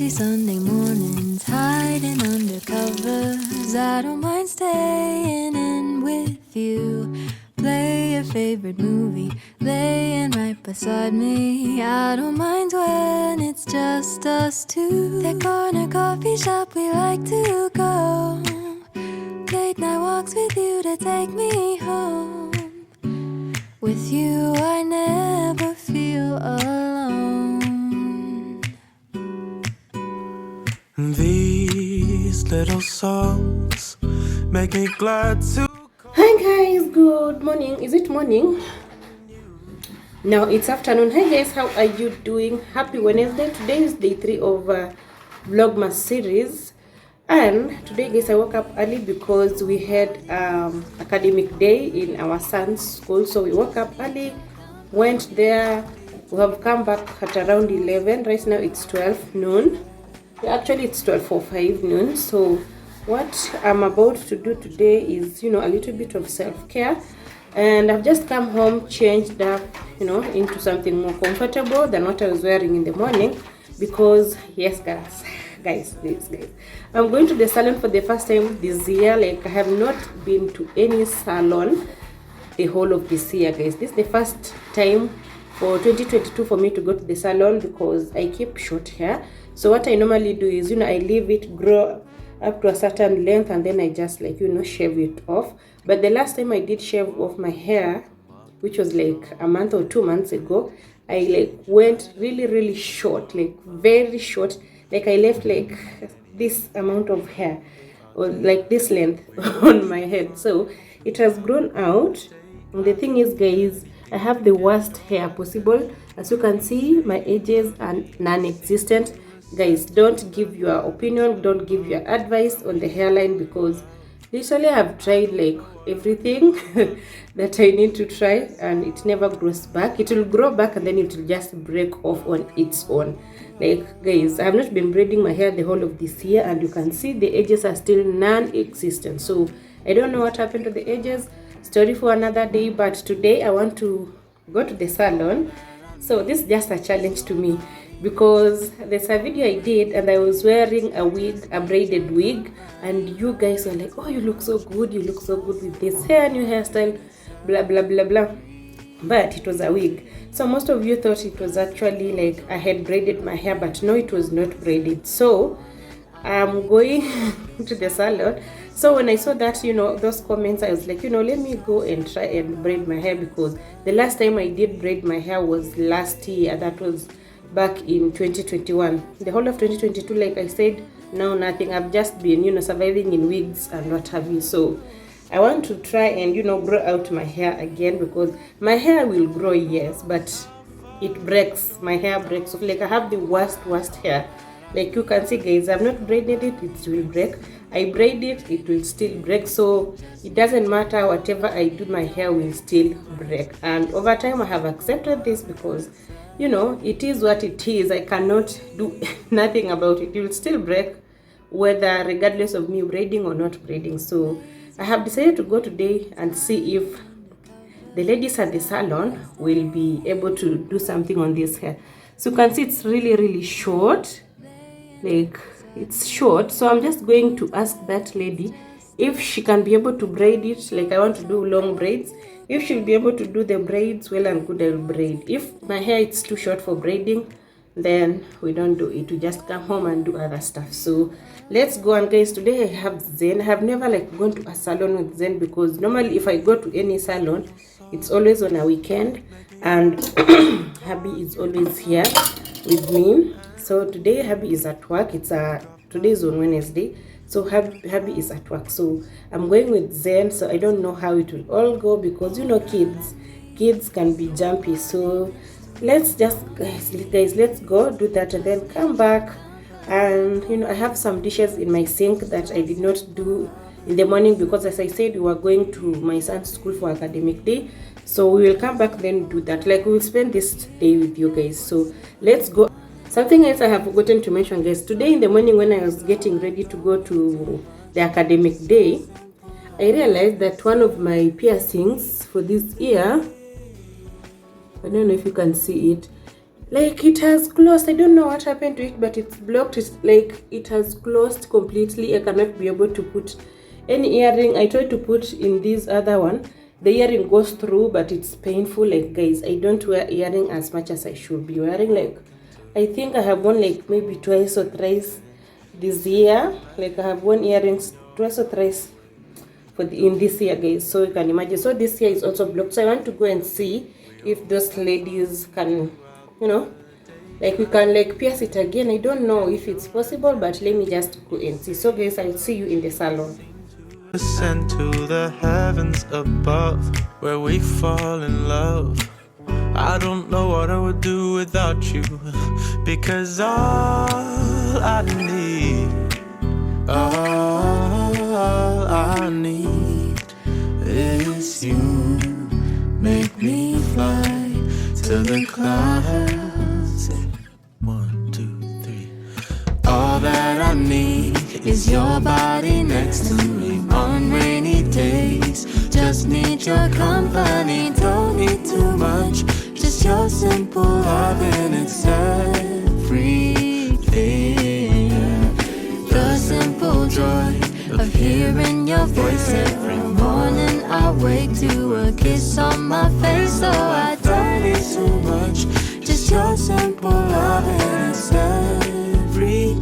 Lazy Sunday mornings, hiding under covers. I don't mind staying in with you. Play your favorite movie, laying right beside me. I don't mind when it's just us two. That corner coffee shop we like to go. Late night walks with you to take me home. With you I never feel alone. These little songs make me glad to. Hi guys, good morning. Is it morning? No, it's afternoon. Hi guys, how are you doing? Happy Wednesday. Today is day 3 of Vlogmas series. And today guys, I woke up early because we had academic day in our son's school. So we woke up early, went there. We have come back at around 11. Right now it's 12 noon. Actually it's 12:05 noon. So what I'm about to do today is, a little bit of self-care. And I've just come home, changed up, into something more comfortable than what I was wearing in the morning. Because, yes, guys, I'm going to the salon for the first time this year. Like, I have not been to any salon the whole of this year, guys. This is the first time for 2022 for me to go to the salon because I keep short hair. So what I normally do is, I leave it grow up to a certain length and then I just shave it off. But the last time I did shave off my hair, which was like a month or 2 months ago, I went really short, like very short. Like I left like this amount of hair or like this length on my head. So it has grown out. And the thing is, guys, I have the worst hair possible. As you can see, my edges are non-existent. Guys, don't give your opinion, don't give your advice on the hairline because literally I've tried like everything that I need to try and it never grows back. It will grow back and then it will just break off on its own. Like, guys, I have not been braiding my hair the whole of this year and you can see the edges are still non-existent. So I don't know what happened to the edges. Story for another day. But today I want to go to the salon. So this is just a challenge to me because there's a video I did and I was wearing a wig, a braided wig, and you guys were like, oh, you look so good with this hair, new hairstyle, blah blah blah blah. But it was a wig, so most of you thought it was actually like I had braided my hair, but no, it was not braided. So I'm going to the salon. So when I saw that, those comments, I was like, let me go and try and braid my hair because the last time I did braid my hair was last year. That was back in 2021. The whole of 2022, like I said, no, nothing. I've just been, surviving in wigs and what have you. So I want to try and, grow out my hair again because my hair will grow, yes, but it breaks. My hair breaks. So, like I have the worst hair. Like you can see, guys, I've not braided it, it will break. I braid it, it will still break. So it doesn't matter, whatever I do, my hair will still break. And over time, I have accepted this because, it is what it is. I cannot do nothing about it. It will still break, whether regardless of me braiding or not braiding. So I have decided to go today and see if the ladies at the salon will be able to do something on this hair. So you can see it's really short. Like it's short, so I'm just going to ask that lady if she can be able to braid it. Like I want to do long braids. If she'll be able to do the braids, well and good, I'll braid. If my hair is too short for braiding, then we don't do it. We just come home and do other stuff. So let's go. And guys, today I have Zen. I have never gone to a salon with Zen because normally if I go to any salon, it's always on a weekend and hubby is always here with me. So today hubby is at work. Today is on Wednesday, so hubby is at work. So I'm going with Zen. So I don't know how it will all go because kids can be jumpy. So let's just guys, let's go do that and then come back. And I have some dishes in my sink that I did not do in the morning because, as I said, we were going to my son's school for academic day. So we will come back then do that. Like we will spend this day with you guys. So let's go. Something else I have forgotten to mention, guys. Today in the morning when I was getting ready to go to the academic day, I realized that one of my piercings for this ear, I don't know if you can see it, like it has closed. I don't know what happened to it, but it's blocked. It's like it has closed completely. I cannot be able to put any earring. I tried to put in this other one, the earring goes through, but it's painful. Like guys, I don't wear earring as much as I should be wearing. Like I think I have worn like maybe twice or thrice this year. Like I have worn earrings twice or thrice in this year, guys, so you can imagine. So this year is also blocked, so I want to go and see if those ladies can, you know, like we can like pierce it again. I don't know if it's possible, but let me just go and see. So guys, I'll see you in the salon. Ascend to the heavens above, where we fall in love. I don't know what I would do without you, because all I need is you. Make me fly to the clouds. 1, 2, 3. All that I need is your body next to me on rainy days. Just need your company, don't need too much. Just your simple loving, it's everything. The simple joy of hearing your voice every morning. I wake to a kiss on my face, so I don't need too much. Just your simple loving, it's everything.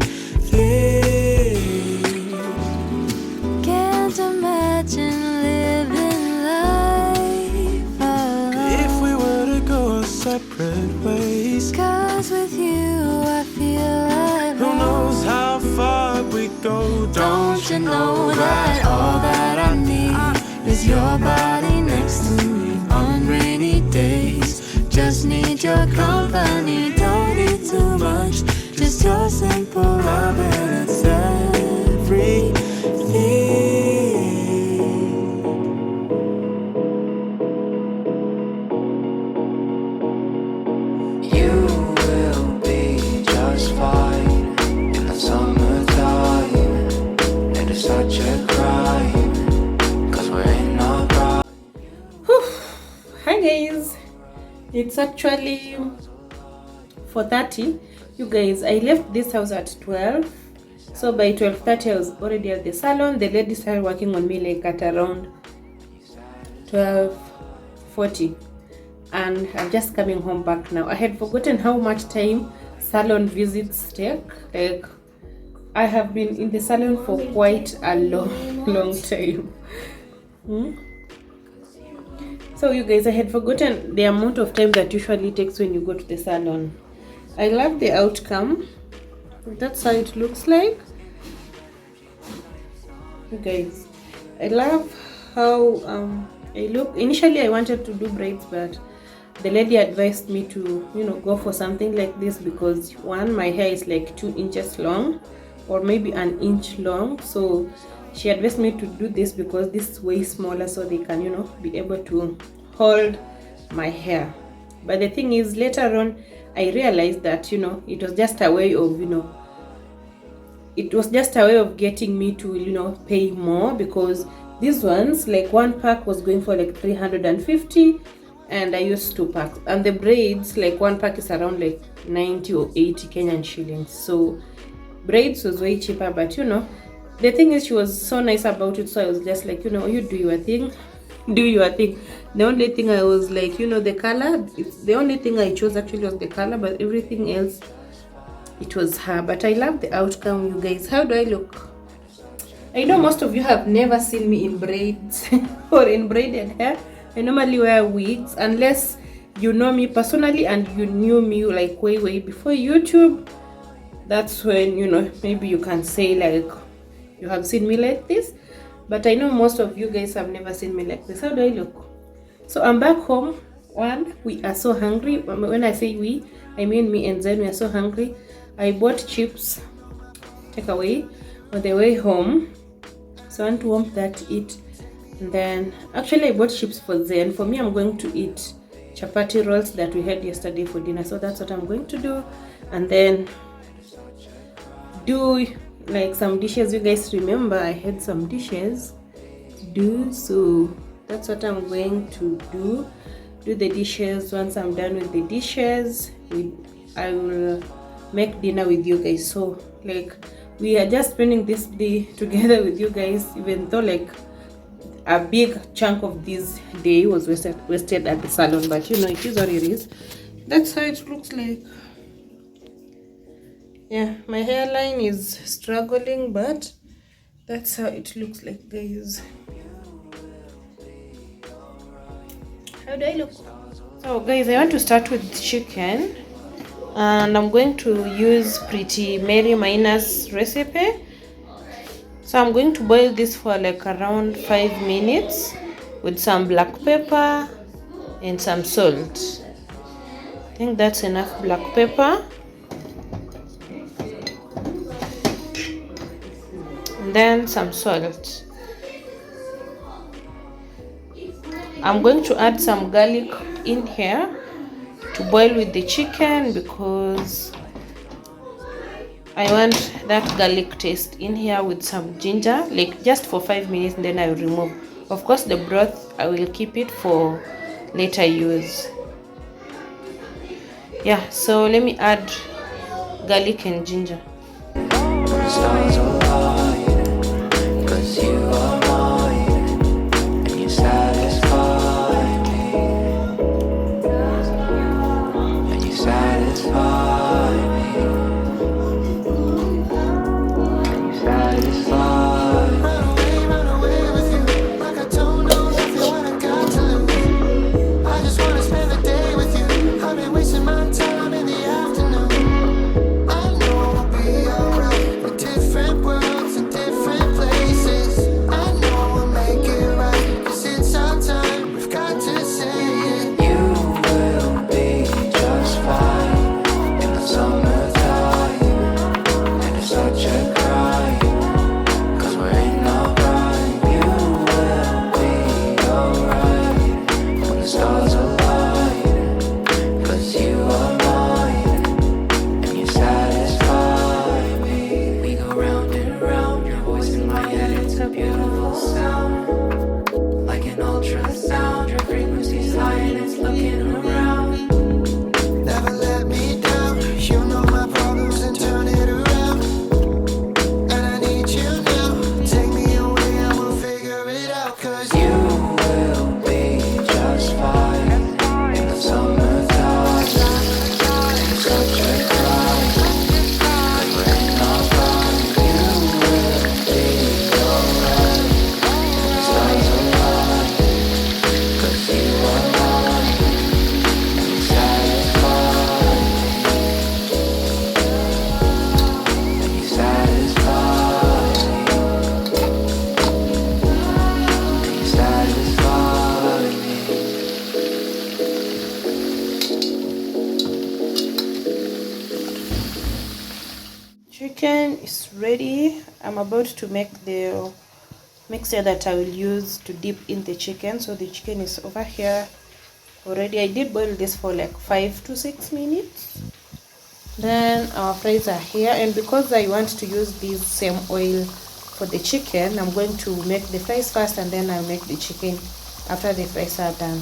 Can't imagine living life alone. If we were to go separate ways, 'Cause with you I feel like who knows how far we go? Don't you know that all that I need is your body next to me on rainy days? Just need your company, don't need too much. Just your simple love and it's everything. You will be just fine in the summertime. And it's such a crime, 'cause we're in our prime. Hi guys, it's actually 4:30. You guys, I left this house at 12, so by 12:30 I was already at the salon. The lady started working on me like at around 12:40, and I'm just coming home back now. I had forgotten how much time salon visits take. Like I have been in the salon for quite a long time. So you guys, I had forgotten the amount of time that usually takes when you go to the salon. I love the outcome. That's how it looks like. You guys, I love how I look. Initially I wanted to do braids, but the lady advised me to, you know, go for something like this because one, my hair is like 2 inches long or maybe 1 inch long. So she advised me to do this because this is way smaller, so they can, you know, be able to hold my hair. But the thing is, later on I realized that, you know, it was just a way of, you know, it was just a way of getting me to, you know, pay more, because these ones, like one pack was going for like 350 and I used 2 packs, and the braids, like one pack is around like 90 or 80 Kenyan shillings. So braids was way cheaper, but you know, the thing is, she was so nice about it, so I was just like, you know, you do your thing, do your thing. The only thing I was like, you know, the color, the only thing I chose actually was the color, but everything else, it was her. But I love the outcome, you guys. How do I look? I know most of you have never seen me in braids or in braided hair. I normally wear wigs, unless you know me personally and you knew me like way before YouTube. That's when, you know, maybe you can say like you have seen me like this. But I know most of you guys have never seen me like this. How do I look? So I'm back home. One, we are so hungry. When I say we, I mean me and Zen. We are so hungry. I bought chips, takeaway, on the way home. So I want to warm that, eat. And then, actually I bought chips for Zen. For me, I'm going to eat chapati rolls that we had yesterday for dinner. So that's what I'm going to do. And then do like some dishes. You guys remember I had some dishes to do, so that's what I'm going to do the dishes. Once I'm done with the dishes, we I will make dinner with you guys. So like we are just spending this day together with you guys, even though like a big chunk of this day was wasted at the salon, but you know, it is what it is. That's how it looks like. Yeah, my hairline is struggling, but that's how it looks like, guys. How do I look? So guys, I want to start with chicken, and I'm going to use Pretty Mary Miner's recipe. So I'm going to boil this for like around 5 minutes with some black pepper and some salt. I think that's enough black pepper. And then some salt. I'm going to add some garlic in here to boil with the chicken because I want that garlic taste in here with some ginger, like just for 5 minutes, and then I will remove. Of course, the broth I will keep it for later use. Yeah, so let me add garlic and ginger. Stars align, 'cause you are mine, and you satisfy me, and you satisfy me, and you satisfy me. Run away with you, like I don't know nothing when I got to lose. I just wanna spend the day with you. I've been wasting my time in the afternoon. I know we'll be alright. Different worlds and different places. I know we'll make it right, 'cause it's our time, we've got to say it. You will be just fine in the summertime, and it's such a crime, 'cause we're in our prime. You will be alright when the stars align, 'cause you are mine, and you satisfy me. We go round and round, your voice in my head, it's a beautiful sound. Like an ultrasound, your frequency's high and it's looking around. Never let me down, you know my problems and turn it around. And I need you now, take me away and we'll figure it out. 'Cause you will be just fine in the summertime. It's such a crime, 'cause we're in our prime. You will be alright when the stars align, 'cause you are mine, and you satisfy me, and you satisfy me, and you satisfy me. Chicken is ready. I'm about to make the mixture that I will use to dip in the chicken. So the chicken is over here already. I did boil this for like 5 to 6 minutes. Then our fries are here, and because I want to use this same oil for the chicken, I'm going to make the fries first and then I'll make the chicken after the fries are done.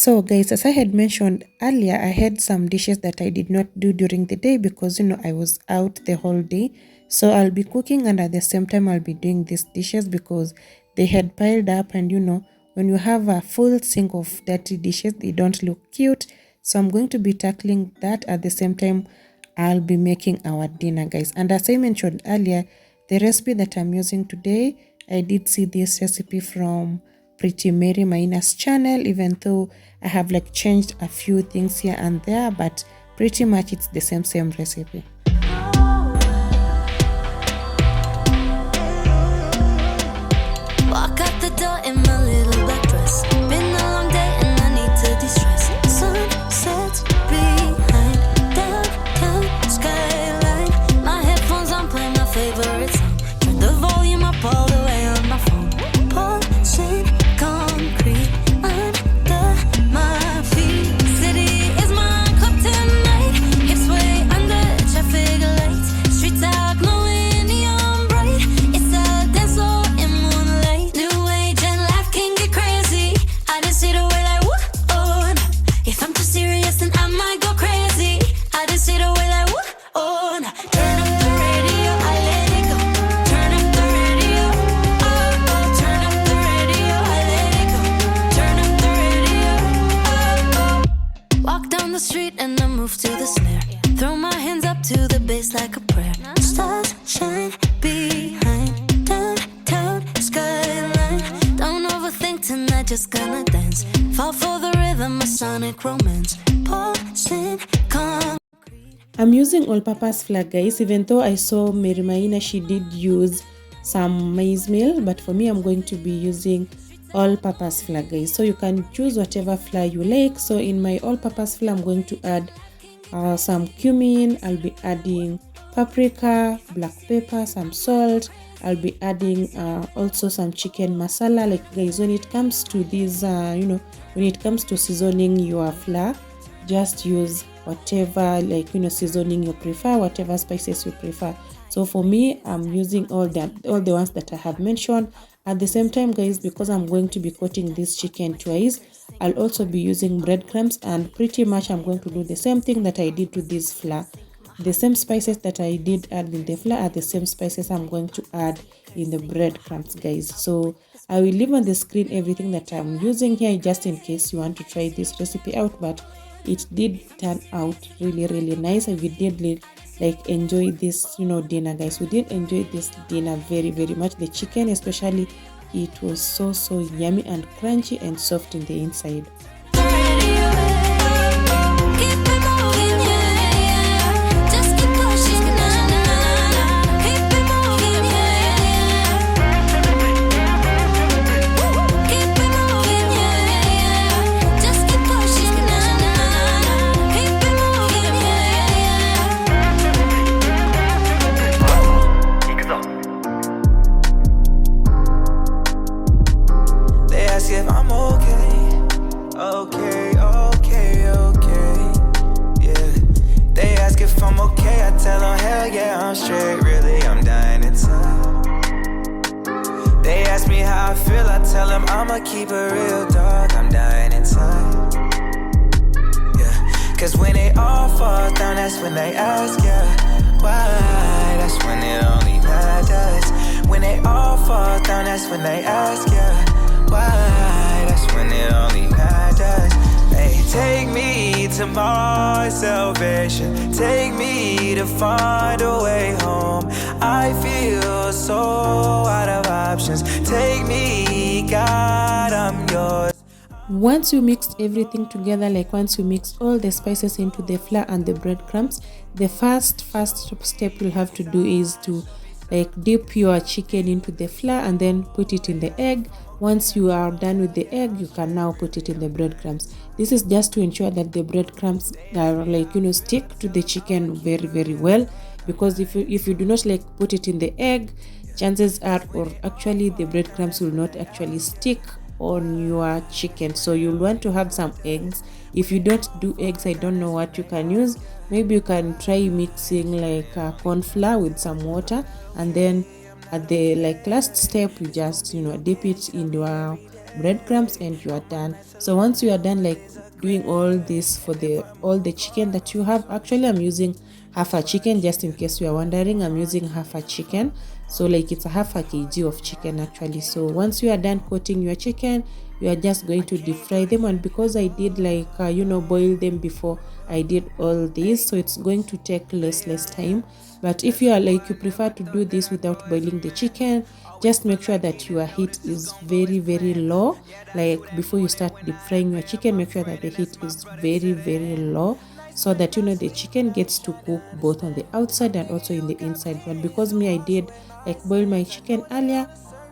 So guys, as I had mentioned earlier, I had some dishes that I did not do during the day because I was out the whole day. So I'll be cooking, and at the same time I'll be doing these dishes because they had piled up, and when you have a full sink of dirty dishes, they don't look cute. So I'm going to be tackling that. At the same time, I'll be making our dinner, guys. And as I mentioned earlier, the recipe that I'm using today, I did see this recipe from Pretty Mary Maina's channel, even though I have changed a few things here and there, but pretty much it's the same recipe. Walk out the door in my little black dress. Been a long day and I need to de-stress. Sunsets behind downtown skyline. My headphones on, play my favorite song. Turn the volume up all the way on my phone. Pulsing concrete under my feet. City is my cup tonight. Hips way under traffic lights. Streets out glowing neon bright. It's a dance floor in moonlight. New age and life can get crazy. I just see the way like whoa, oh no. If I'm too serious then I might go crazy. I just see the way like whoa, oh no. Turn up the radio, I let it go. Turn up the radio, oh oh. Turn up the radio, I let it go. Turn up the radio, oh oh. Walk down the street and I move to the snare. Throw my hands up to the bass like a prayer. Stars shine behind downtown skyline. Don't overthink tonight, just gonna dance. Fall for the rhythm, a sonic romance. Pulsing concrete. I'm using all-purpose flour, guys, even though I saw Mary Maina, she did use some maize meal, but for me I'm going to be using all-purpose flour, guys. So you can choose whatever flour you like. So in my all-purpose flour, I'm going to add some cumin, I'll be adding paprika, black pepper, some salt. I'll be adding also some chicken masala. Guys, when it comes to these when it comes to seasoning your flour, just use whatever seasoning you prefer, whatever spices you prefer. So for me, I'm using all the ones that I have mentioned. At the same time, guys, because I'm going to be coating this chicken twice, I'll also be using breadcrumbs, and pretty much I'm going to do the same thing that I did to this flour. The same spices that I did add in the flour are the same spices I'm going to add in the breadcrumbs, guys. So I will leave on the screen everything that I'm using here, just in case you want to try this recipe out. But it did turn out really nice, and we did enjoy this dinner, guys. We did enjoy this dinner very much. The chicken especially, it was so yummy and crunchy and soft in the inside. If I'm okay, yeah. They ask if I'm okay, I tell them hell yeah, I'm straight. Really, I'm dying inside. They ask me how I feel, I tell them I'ma keep it real, dog. I'm dying inside. Yeah, cause when they all fall down, that's when they ask, yeah, why? That's when it only matters. When they all fall down, that's when they ask, yeah, why? That's when it only matters. Hey, take me to my salvation. Take me to find a way home. I feel so out of options. Take me, God, I'm yours. Once you mixed everything together, once you mix all the spices into the flour and the breadcrumbs, the first step you'll have to do is to dip your chicken into the flour and then put it in the egg. Once you are done with the egg, you can now put it in the breadcrumbs. This is just to ensure that the breadcrumbs are stick to the chicken very well, because if you do not put it in the egg, chances are, or actually the breadcrumbs will not actually stick on your chicken. So you'll want to have some eggs. If you don't do eggs, I don't know what you can use. Maybe you can try mixing corn flour with some water, and then at the last step you just dip it in your breadcrumbs, and you are done. So once you are done like doing all this for all the chicken that you have, actually I'm using half a chicken, just in case you are wondering. I'm using half a chicken, so like it's a half a kg of chicken actually. So once you are done coating your chicken, you are just going to deep fry them. And because I did like boil them before I did all this, so it's going to take less time. But if you are like, you prefer to do this without boiling the chicken, just make sure that your heat is very low. Like before you start deep frying your chicken, make sure that the heat is very low, so that the chicken gets to cook both on the outside and also in the inside. But because me, I did like boil my chicken earlier,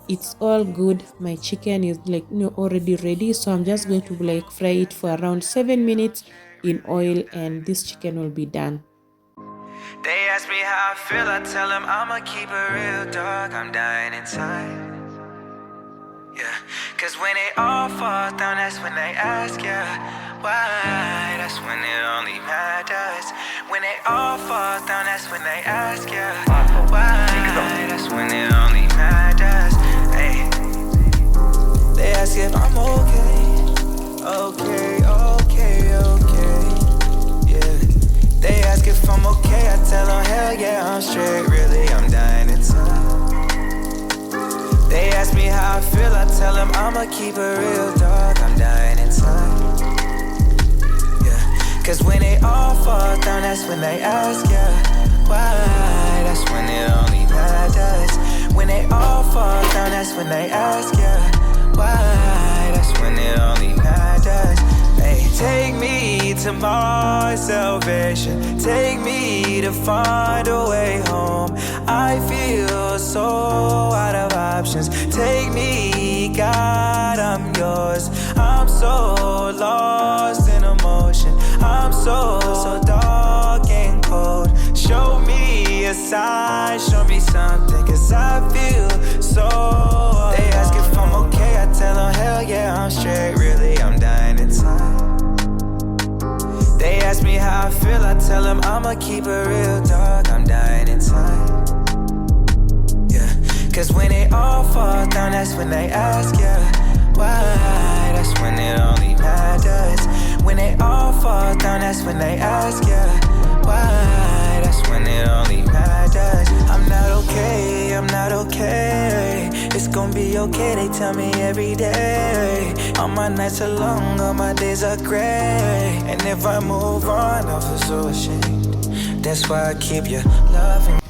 it's all good. My chicken is like already ready, so I'm just going to like fry it for around 7 minutes in oil, and this chicken will be done. They ask me how I feel, I tell them I'ma keep a real dog, I'm dying inside. Yeah, cause when it all falls down, that's when they ask, yeah, why? That's when it only matters. When it all falls down, that's when they ask, yeah, why? That's when it only matters. Hey, they ask if I'm okay. Yeah, they ask if I'm okay, I tell them hell yeah, I'm straight, really, I'm dying inside. They ask me how I feel, I tell them I'ma keep a real dog, I'm dying inside. Yeah, cause when it all falls down, that's when they ask, yeah, why? That's when it only matters. When it all falls down, that's when they ask, yeah, why? That's when it only matters. Hey, take me to my salvation, take me to find a way home. I feel so out of options. Take me, God, I'm yours. I'm so lost in emotion. I'm so dark and cold. Show me a sign, show me something, cause I feel so alone. They ask if I'm okay, I tell them hell yeah, I'm straight, really, I'm dying inside. They ask me how I feel, I tell them I'ma keep a real dog, I'm dying inside. Cause when it all falls down, that's when they ask, yeah, why? That's when it only matters. When it all falls down, that's when they ask, yeah, why? That's when it only matters. I'm not okay. It's gonna be okay, they tell me every day. All my nights are long, all my days are gray. And if I move on, I'll feel so ashamed. That's why I keep you loving.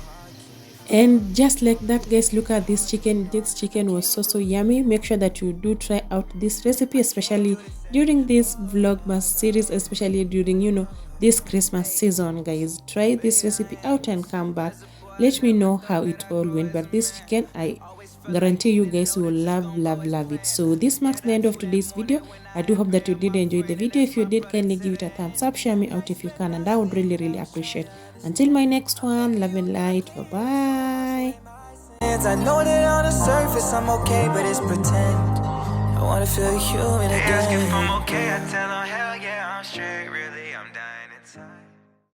And just like that, guys, look at this chicken. This chicken was so yummy. Make sure that you do try out this recipe, especially during this Vlogmas series, especially during this Christmas season, guys. Try this recipe out and come back, let me know how it all went. But this chicken, I guarantee you guys will love it. So this marks the end of today's video. I do hope that you did enjoy the video. If you did, kindly give it a thumbs up, share me out if you can, and I would really appreciate. Until my next one, love and light, bye. I know that on the surface I'm okay, but it's pretend. I wanna feel human again. They ask if I'm okay, I tell them hell yeah, I'm straight, really, I'm dying inside.